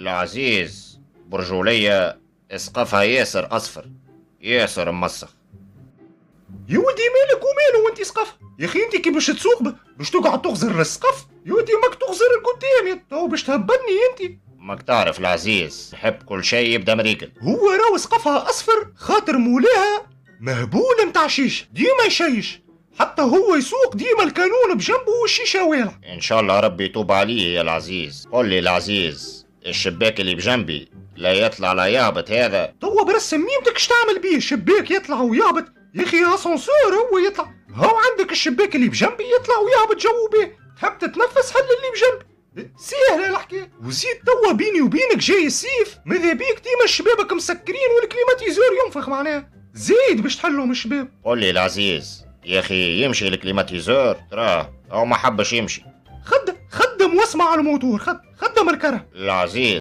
العزيز برجولية اسقفها ياسر أصفر، ياسر مسخ. يا ودي مالك وماله وانت سقف؟ يا اخي انت كي باش تسوق باش تقعد تغزر السقف؟ يا ودي ماك تغزر القدام تو باش تهبطني انت. ماك تعرف العزيز يحب كل شيء يبدا مريقل. هو راهو سقفها اصفر خاطر مولاها مهبول متاع شيش ديما يشيش، حتى هو يسوق ديما الكانون بجنبه والشيشه والع. ان شاء الله ربي يتوب عليه يا العزيز. قل لي العزيز الشباك اللي بجنبي لا يطلع لا يهبط هذا؟ توا برسم ميمتك اش تعمل بيه؟ شباك يطلع ويهبط يا اخي، اسانسور هو يطلع. هاو عندك الشباك اللي بجنبي يطلع ويهبط جو بيه، تحب تتنفس حل اللي بجنبي. سهلة الحكاية. وزيد توا بيني وبينك جاي الصيف، ماذا بيك ديما الشبابك مسكرين والكليماتيزور ينفخ معناها، زايد باش تحلهم الشباب. قل لي العزيز يا اخي يمشي الكليماتيزور تراه او ما حبش يمشي. خدم واسمع على الموتور، خدم الكره العزيز